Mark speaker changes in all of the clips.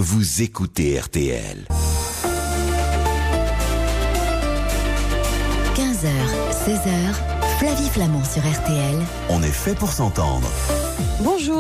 Speaker 1: vous écoutez RTL.
Speaker 2: 15h, 16h, Flavie Flamand sur RTL.
Speaker 1: On est fait pour s'entendre.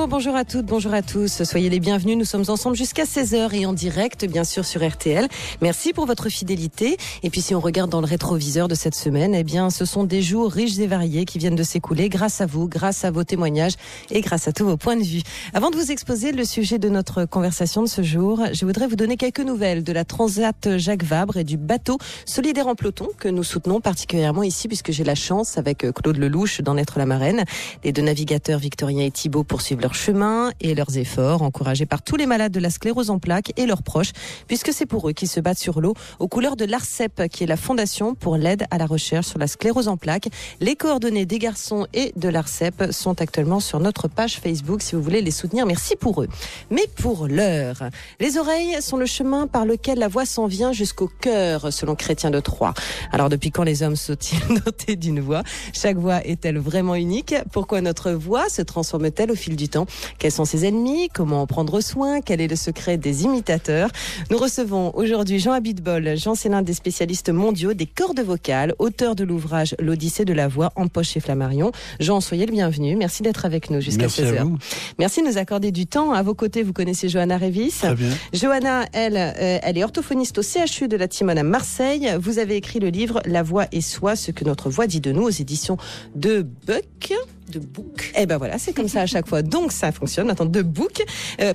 Speaker 3: Bonjour à toutes, bonjour à tous. Soyez les bienvenus. Nous sommes ensemble jusqu'à 16h et en direct, bien sûr, sur RTL. Merci pour votre fidélité. Et puis, si on regarde dans le rétroviseur de cette semaine, eh bien, ce sont des jours riches et variés qui viennent de s'écouler grâce à vous, grâce à vos témoignages et grâce à tous vos points de vue. Avant de vous exposer le sujet de notre conversation de ce jour, je voudrais vous donner quelques nouvelles de la Transat Jacques Vabre et du bateau Solidaire en peloton que nous soutenons particulièrement ici puisque j'ai la chance, avec Claude Lelouch, d'en être la marraine. Les deux navigateurs, Victorien et Thibaut, poursuivent leur chemin et leurs efforts, encouragés par tous les malades de la sclérose en plaques et leurs proches, puisque c'est pour eux qu'ils se battent sur l'eau aux couleurs de l'ARCEP, qui est la Fondation pour l'aide à la recherche sur la sclérose en plaques. Les coordonnées des garçons et de l'ARCEP sont actuellement sur notre page Facebook si vous voulez les soutenir. Merci pour eux. Mais pour l'heure, les oreilles sont le chemin par lequel la voix s'en vient jusqu'au cœur, selon Chrétien de Troyes. Alors depuis quand les hommes sont-ils dotés d'une voix? Chaque voix est-elle vraiment unique? Pourquoi notre voix se transforme-t-elle au fil du temps? Quels sont ses ennemis? Comment en prendre soin? Quel est le secret des imitateurs? Nous recevons aujourd'hui Jean Abitbol. Jean, c'est l'un des spécialistes mondiaux des cordes vocales, auteur de l'ouvrage L'Odyssée de la voix en poche chez Flammarion. Jean, soyez le bienvenu. Merci d'être avec nous jusqu'à 16h. Merci de nous accorder du temps. À vos côtés, vous connaissez Johanna Révis.
Speaker 4: Très bien.
Speaker 3: Johanna, elle est orthophoniste au CHU de la Timone à Marseille. Vous avez écrit le livre La voix et soi, ce que notre voix dit de nous aux éditions de Buck. De Book. Eh ben voilà, c'est comme ça à chaque fois. Donc ça fonctionne. Attends, de Book,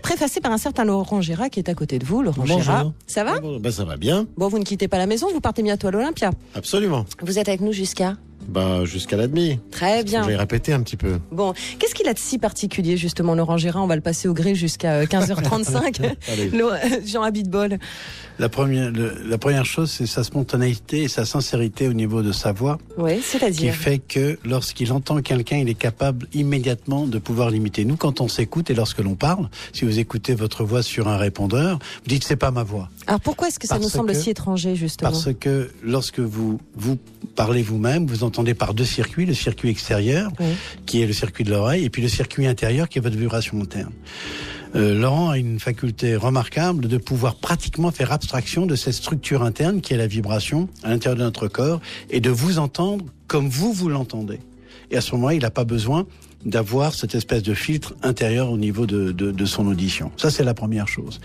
Speaker 3: préfacé par un certain Laurent Gérard qui est à côté de vous. Laurent Gérard, ça va?
Speaker 5: Ben ça va bien.
Speaker 3: Bon, vous ne quittez pas la maison, vous partez bientôt à l'Olympia.
Speaker 5: Absolument.
Speaker 3: Vous êtes avec nous jusqu'à?
Speaker 5: Jusqu'à la demi.
Speaker 3: Très bien.
Speaker 5: Je vais répéter un petit peu.
Speaker 3: Bon, qu'est-ce qu'il a de si particulier justement, Laurent Gérard? On va le passer au gré jusqu'à 15h35. Jean Abitbol.
Speaker 4: La première chose, c'est sa spontanéité et sa sincérité au niveau de sa voix.
Speaker 3: Oui, c'est-à-dire?
Speaker 4: Qui fait que lorsqu'il entend quelqu'un, il est capable immédiatement de pouvoir l'imiter. Nous, quand on s'écoute et lorsque l'on parle, si vous écoutez votre voix sur un répondeur, vous dites c'est pas ma voix.
Speaker 3: Alors pourquoi est-ce que ça nous semble si étranger justement?
Speaker 4: Parce que lorsque vous parlez vous-même, vous entendez par deux circuits, le circuit extérieur, qui est le circuit de l'oreille, et puis le circuit intérieur, qui est votre vibration interne. Laurent a une faculté remarquable de pouvoir pratiquement faire abstraction de cette structure interne qui est la vibration à l'intérieur de notre corps et de vous entendre comme vous l'entendez. Et à ce moment-là, il n'a pas besoin d'avoir cette espèce de filtre intérieur au niveau de son audition. Ça, c'est la première chose.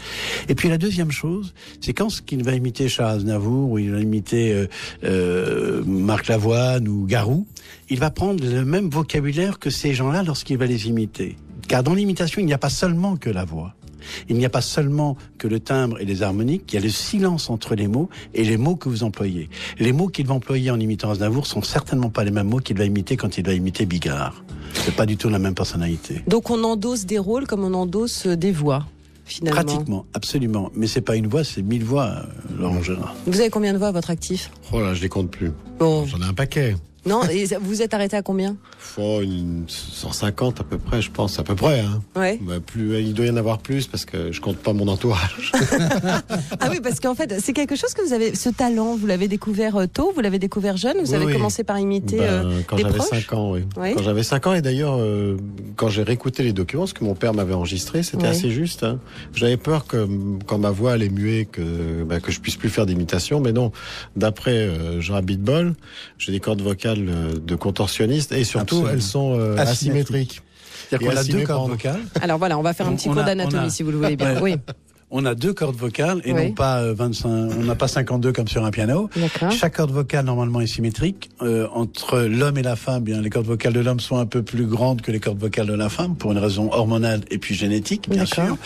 Speaker 4: Et puis la deuxième chose, c'est quand il va imiter Charles Aznavour ou il va imiter Marc Lavoine ou Garou, il va prendre le même vocabulaire que ces gens-là lorsqu'il va les imiter. Car dans l'imitation, il n'y a pas seulement que la voix. Il n'y a pas seulement que le timbre et les harmoniques, il y a le silence entre les mots et les mots que vous employez. Les mots qu'il va employer en imitant Aznavour sont certainement pas les mêmes mots qu'il va imiter quand il va imiter Bigard. C'est pas du tout la même personnalité.
Speaker 3: Donc on endosse des rôles comme on endosse des voix, finalement.
Speaker 4: Pratiquement, absolument. Mais c'est pas une voix, c'est 1000 voix, Laurent Gérard.
Speaker 3: Vous avez combien de voix à votre actif?
Speaker 5: Oh là, je les compte plus.
Speaker 3: Bon.
Speaker 5: J'en ai un paquet.
Speaker 3: Non, et vous êtes arrêté à combien?
Speaker 5: Une 150 à peu près, je pense, à peu près. Hein.
Speaker 3: Ouais.
Speaker 5: Plus, il doit y en avoir plus parce que je compte pas mon entourage.
Speaker 3: Ah oui, parce qu'en fait, c'est quelque chose que vous avez, ce talent, vous l'avez découvert tôt, vous l'avez découvert jeune, vous avez commencé par imiter
Speaker 5: quand
Speaker 3: des
Speaker 5: j'avais
Speaker 3: proches?
Speaker 5: 5 ans, oui.
Speaker 3: Oui.
Speaker 5: Quand j'avais 5 ans, et d'ailleurs, quand j'ai réécouté les documents, ce que mon père m'avait enregistré, c'était assez juste. Hein. J'avais peur que quand ma voix allait muer, que je puisse plus faire d'imitation, mais non. D'après Jean Abitbol, j'ai des cordes vocales de contorsionniste et surtout elles sont asymétriques.
Speaker 4: C'est-à-dire qu'on a deux cordes vocales.
Speaker 3: Alors voilà, on va faire un petit cours d'anatomie si vous le voulez bien. Oui.
Speaker 4: On a deux cordes vocales et non pas 25. On n'a pas 52 comme sur un piano.
Speaker 3: D'accord.
Speaker 4: Chaque corde vocale normalement est symétrique. Entre l'homme et la femme, bien les cordes vocales de l'homme sont un peu plus grandes que les cordes vocales de la femme pour une raison hormonale et puis génétique, bien sûr.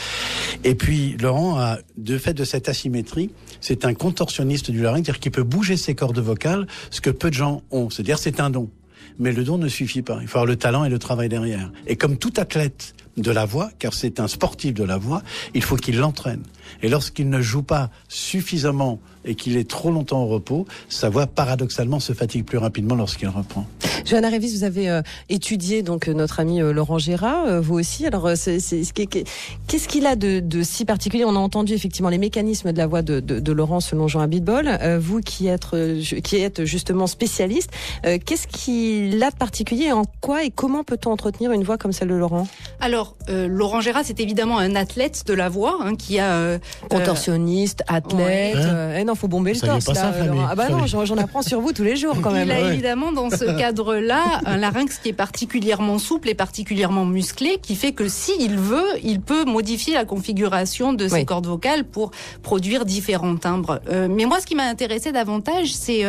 Speaker 4: Et puis Laurent a, de fait de cette asymétrie, c'est un contorsionniste du larynx, c'est-à-dire qu'il peut bouger ses cordes vocales, ce que peu de gens ont. C'est-à-dire c'est un don. Mais le don ne suffit pas. Il faut avoir le talent et le travail derrière. Et comme tout athlète de la voix, car c'est un sportif de la voix, il faut qu'il l'entraîne. Et lorsqu'il ne joue pas suffisamment et qu'il est trop longtemps au repos, sa voix paradoxalement se fatigue plus rapidement lorsqu'il reprend.
Speaker 3: Johanna Révis, vous avez étudié donc notre ami Laurent Gérard, vous aussi. Alors, qu'est-ce qu'il a de si particulier? On a entendu effectivement les mécanismes de la voix de Laurent selon Jean Abitbol. Vous qui êtes justement spécialiste, qu'est-ce qu'il a de particulier? En quoi et comment peut-on entretenir une voix comme celle de Laurent?
Speaker 6: Alors, Laurent Gérard, c'est évidemment un athlète de la voix, qui a
Speaker 3: contorsionniste, athlète. Non, faut bomber le torse là. Ah bah non, j'en apprends sur vous tous les jours quand même.
Speaker 6: Il a évidemment dans ce cadre-là un larynx qui est particulièrement souple et particulièrement musclé, qui fait que s'il veut, il peut modifier la configuration de ses cordes vocales pour produire différents timbres. Mais moi, ce qui m'a intéressé davantage, c'est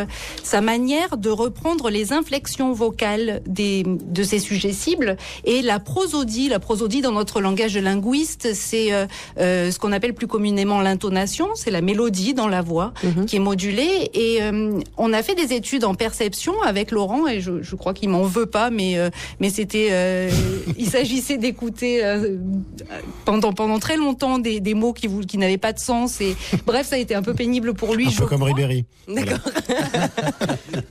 Speaker 6: sa manière de reprendre les inflexions vocales de ses sujets cibles et la prosodie. La prosodie dans notre langage de linguiste, c'est ce qu'on appelle plus communément l'intonation, c'est la mélodie dans la voix qui est modulée. Et on a fait des études en perception avec Laurent, et je crois qu'il m'en veut pas, mais c'était, il s'agissait d'écouter pendant très longtemps des mots qui n'avaient pas de sens. Et bref, ça a été un peu pénible pour lui.
Speaker 5: Un peu comme Ribéry.
Speaker 3: D'accord.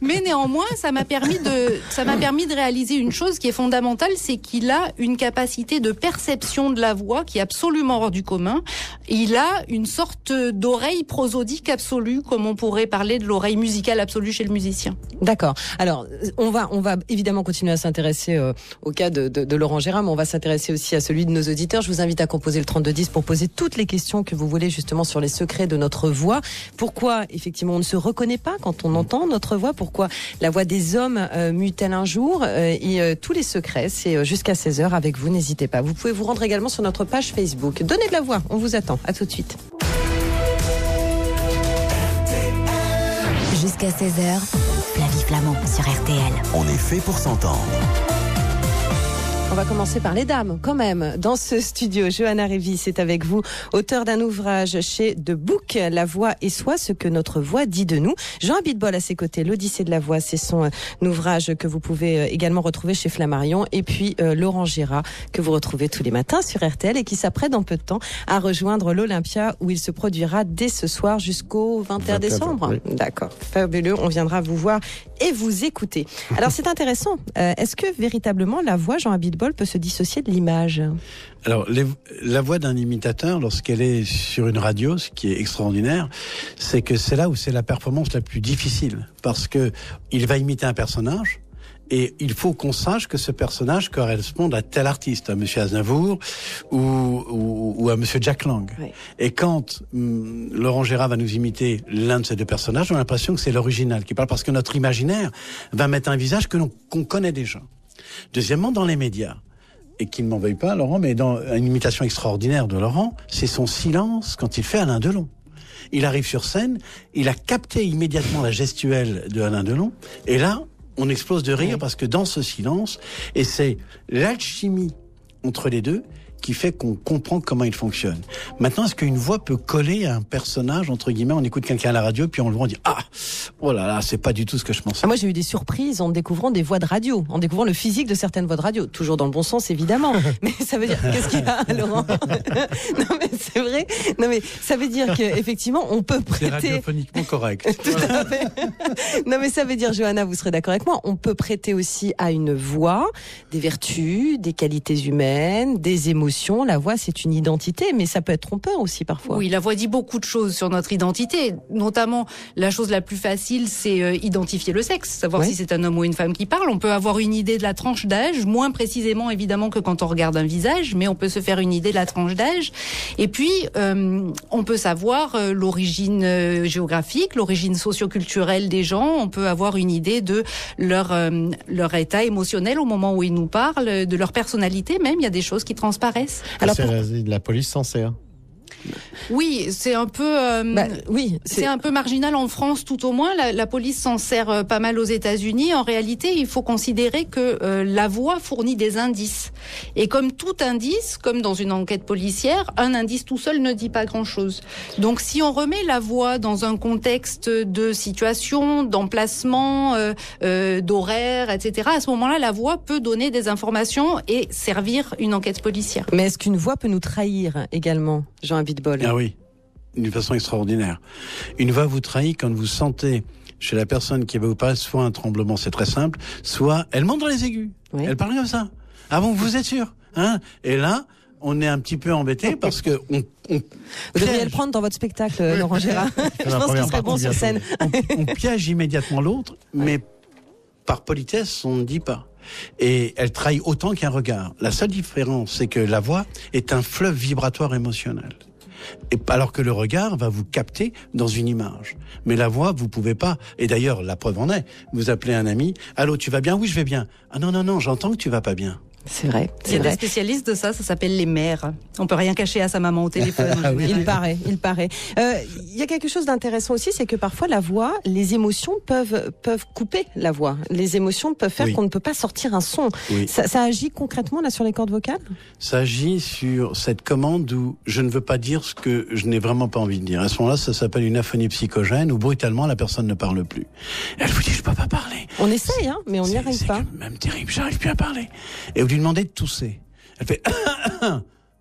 Speaker 6: Mais néanmoins, ça m'a permis de réaliser une chose qui est fondamentale, c'est qu'il a une capacité de perception de la voix qui est absolument hors du commun. Il a une sorte d'oreille prosodique absolue, comme on pourrait parler de l'oreille musicale absolue chez le musicien.
Speaker 3: D'accord. Alors, on va évidemment continuer à s'intéresser au cas de Laurent Gérard, mais on va s'intéresser aussi à celui de nos auditeurs. Je vous invite à composer le 3210 pour poser toutes les questions que vous voulez justement sur les secrets de notre voix. Pourquoi, effectivement, on ne se reconnaît pas quand on entend notre voix? Pourquoi la voix des hommes mue-t-elle un jour? Et tous les secrets, c'est jusqu'à 16h avec vous, n'hésitez pas. Vous pouvez vous rendre également sur notre page Facebook. Donnez de la voix, on vous attend. À tout de suite.
Speaker 2: Jusqu'à 16h, Flavie Flamand sur RTL.
Speaker 1: On est fait pour s'entendre.
Speaker 3: On va commencer par les dames, quand même. Dans ce studio, Johanna Révis est avec vous, auteur d'un ouvrage chez The Book, La voix et soi, ce que notre voix dit de nous. Jean Abitbol à ses côtés, l'Odyssée de la voix, c'est son ouvrage que vous pouvez également retrouver chez Flammarion. Et puis Laurent Gérard, que vous retrouvez tous les matins sur RTL et qui s'apprête dans peu de temps à rejoindre l'Olympia, où il se produira dès ce soir jusqu'au 21 décembre. Oui. D'accord, fabuleux. On viendra vous voir et vous écouter. Alors c'est intéressant. Est-ce que véritablement la voix, Jean Abitbol, peut se dissocier de l'image?
Speaker 4: Alors, la voix d'un imitateur, lorsqu'elle est sur une radio, ce qui est extraordinaire, c'est que c'est là où c'est la performance la plus difficile. Parce que il va imiter un personnage, et il faut qu'on sache que ce personnage correspond à tel artiste, à Monsieur Aznavour ou à Monsieur Jack Lang. Oui. Et quand Laurent Gérard va nous imiter l'un de ces deux personnages, on a l'impression que c'est l'original qui parle, parce que notre imaginaire va mettre un visage qu'on connaît déjà. Deuxièmement, dans les médias, et qu'il ne m'en veuille pas, Laurent, mais dans une imitation extraordinaire de Laurent, c'est son silence quand il fait Alain Delon. Il arrive sur scène, il a capté immédiatement la gestuelle de Alain Delon, et là, on explose de rire parce que dans ce silence, et c'est l'alchimie entre les deux qui fait qu'on comprend comment il fonctionne. Maintenant, est-ce qu'une voix peut coller à un personnage, entre guillemets, on écoute quelqu'un à la radio, puis on le voit, on dit « Ah, oh là là, c'est pas du tout ce que je pensais. »
Speaker 3: Moi, j'ai eu des surprises en découvrant des voix de radio, en découvrant le physique de certaines voix de radio. Toujours dans le bon sens, évidemment. Mais ça veut dire... Qu'est-ce qu'il y a, Laurent? Non, mais c'est vrai. Non, mais ça veut dire qu'effectivement, on peut prêter...
Speaker 4: C'est radiophoniquement correct.
Speaker 3: Tout à fait. Non, mais ça veut dire, Johanna, vous serez d'accord avec moi, on peut prêter aussi à une voix des vertus, des qualités humaines, des émotions. La voix, c'est une identité, mais ça peut être trompeur aussi parfois.
Speaker 6: Oui, la voix dit beaucoup de choses sur notre identité. Notamment, la chose la plus facile, c'est identifier le sexe, savoir si c'est un homme ou une femme qui parle. On peut avoir une idée de la tranche d'âge, moins précisément évidemment que quand on regarde un visage, mais on peut se faire une idée de la tranche d'âge. Et puis, on peut savoir l'origine géographique, l'origine socio-culturelle des gens. On peut avoir une idée de leur état émotionnel au moment où ils nous parlent, de leur personnalité même. Il y a des choses qui transparaissent.
Speaker 5: Alors, la police s'en sert.
Speaker 6: Oui, c'est un peu, c'est un peu marginal en France, tout au moins. La police s'en sert pas mal aux États-Unis. En réalité, il faut considérer que la voix fournit des indices. Et comme tout indice, comme dans une enquête policière, un indice tout seul ne dit pas grand-chose. Donc, si on remet la voix dans un contexte de situation, d'emplacement, d'horaire, etc., à ce moment-là, la voix peut donner des informations et servir une enquête policière.
Speaker 3: Mais est-ce qu'une voix peut nous trahir également, Jean Abitbol?
Speaker 4: Ah oui, d'une façon extraordinaire. Une voix vous trahit quand vous sentez chez la personne qui va vous parler, soit un tremblement, c'est très simple, soit elle monte dans les aigus. Oui. Elle parle comme ça. Ah bon, vous êtes sûr, hein? Et là, on est un petit peu embêté parce que vous
Speaker 3: devriez le prendre dans votre spectacle, Laurent Gérard. Je pense qu'il serait bon sur scène.
Speaker 4: On piège immédiatement l'autre, mais par politesse, on ne dit pas. Et elle trahit autant qu'un regard. La seule différence, c'est que la voix est un fleuve vibratoire émotionnel. Et alors que le regard va vous capter dans une image. Mais la voix, vous pouvez pas. Et d'ailleurs, la preuve en est. Vous appelez un ami. Allô, tu vas bien? Oui, je vais bien. Ah non, j'entends que tu vas pas bien.
Speaker 3: C'est vrai.
Speaker 6: Il y a des spécialistes de ça s'appelle les mères. On peut rien cacher à sa maman au téléphone.
Speaker 3: Il paraît. Il y a quelque chose d'intéressant aussi, c'est que parfois la voix, les émotions peuvent couper la voix. Les émotions peuvent faire qu'on ne peut pas sortir un son. Oui. Ça agit concrètement là sur les cordes vocales? Ça
Speaker 4: agit sur cette commande où je ne veux pas dire ce que je n'ai vraiment pas envie de dire. À ce moment-là, ça s'appelle une aphonie psychogène où brutalement la personne ne parle plus. Et elle vous dit je peux pas parler.
Speaker 3: On essaye, hein, mais on n'y arrive pas.
Speaker 4: C'est même terrible, j'arrive plus à parler. Et vous lui demandez de tousser. Elle fait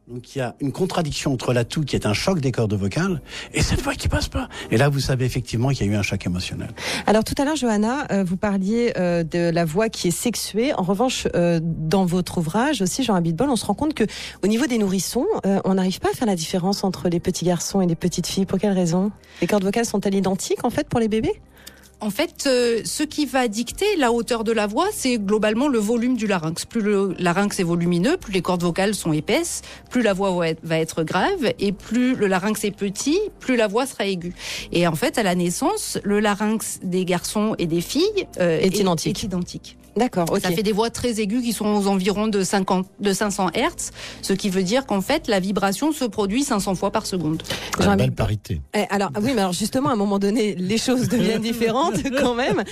Speaker 4: donc il y a une contradiction entre la toux qui est un choc des cordes vocales et cette voix qui passe pas. Et là, vous savez effectivement qu'il y a eu un choc émotionnel.
Speaker 3: Alors tout à l'heure, Johanna, vous parliez de la voix qui est sexuée. En revanche, dans votre ouvrage aussi, Jean Abitbol, on se rend compte que au niveau des nourrissons, on n'arrive pas à faire la différence entre les petits garçons et les petites filles. Pour quelle raison? Les cordes vocales sont-elles identiques en fait pour les bébés?
Speaker 6: En fait, ce qui va dicter la hauteur de la voix, c'est globalement le volume du larynx. Plus le larynx est volumineux, plus les cordes vocales sont épaisses, plus la voix va être grave, et plus le larynx est petit, plus la voix sera aiguë. Et en fait, à la naissance, le larynx des garçons et des filles est identique.
Speaker 3: D'accord, ok.
Speaker 6: Ça fait des voix très aiguës qui sont aux environs de 500 Hertz, ce qui veut dire qu'en fait, la vibration se produit 500 fois par seconde.
Speaker 5: Une belle parité.
Speaker 3: Alors, oui, mais alors justement, à un moment donné, les choses deviennent différentes quand même.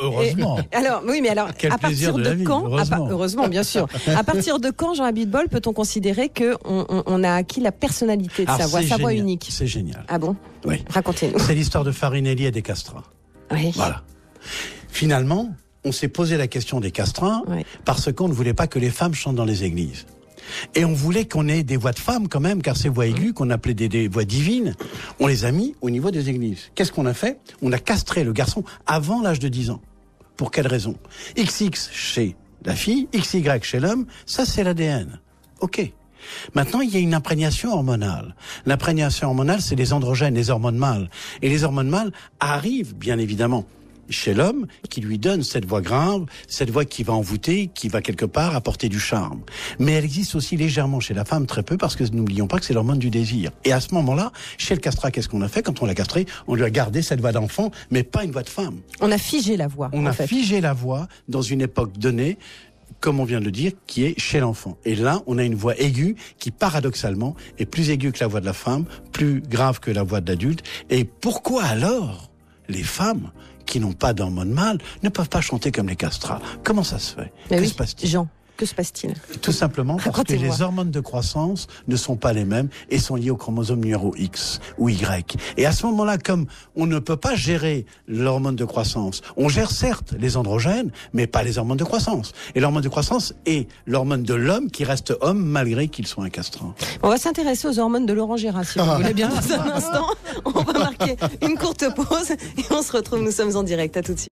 Speaker 4: Heureusement.
Speaker 3: Alors, oui, mais alors, à partir de quand, heureusement, bien sûr. À partir de quand, Jean Abitbol, peut-on considérer que on a acquis la personnalité de sa voix, sa voix unique?
Speaker 4: C'est génial.
Speaker 3: Ah bon?
Speaker 4: Oui.
Speaker 3: Racontez-nous.
Speaker 4: C'est l'histoire de Farinelli et des castrats.
Speaker 3: Oui.
Speaker 4: Voilà. Finalement, on s'est posé la question des castrats parce qu'on ne voulait pas que les femmes chantent dans les églises. Et on voulait qu'on ait des voix de femmes quand même, car ces voix aiguës qu'on appelait des voix divines, on les a mis au niveau des églises. Qu'est-ce qu'on a fait? On a castré le garçon avant l'âge de 10 ans. Pour quelle raison? XX chez la fille, XY chez l'homme, ça c'est l'ADN. Ok. Maintenant, il y a une imprégnation hormonale. L'imprégnation hormonale, c'est les androgènes, les hormones mâles. Et les hormones mâles arrivent, bien évidemment, chez l'homme, qui lui donne cette voix grave, cette voix qui va envoûter, qui va quelque part apporter du charme. Mais elle existe aussi légèrement chez la femme, très peu, parce que n'oublions pas que c'est l'hormone du désir. Et à ce moment-là, chez le castrat, qu'est-ce qu'on a fait? Quand on l'a castré, on lui a gardé cette voix d'enfant, mais pas une voix de femme.
Speaker 3: On a figé la voix.
Speaker 4: On a figé la voix dans une époque donnée, comme on vient de le dire, qui est chez l'enfant. Et là, on a une voix aiguë qui, paradoxalement, est plus aiguë que la voix de la femme, plus grave que la voix de l'adulte. Et pourquoi alors les femmes qui n'ont pas d'hormones mâles ne peuvent pas chanter comme les castrats? Comment ça se fait? Que se passe-t-il?
Speaker 3: Jean, que se passe-t-il?
Speaker 4: Tout simplement parce que les hormones de croissance ne sont pas les mêmes et sont liées au chromosome numéro X ou Y. Et à ce moment-là, comme on ne peut pas gérer l'hormone de croissance, on gère certes les androgènes, mais pas les hormones de croissance. Et l'hormone de croissance est l'hormone de l'homme qui reste homme malgré qu'il soit un castrant.
Speaker 3: On va s'intéresser aux hormones de Laurent Gérard, si vous voulez bien. Dans un instant, on va marquer une courte pause et on se retrouve. Nous sommes en direct. À tout de suite.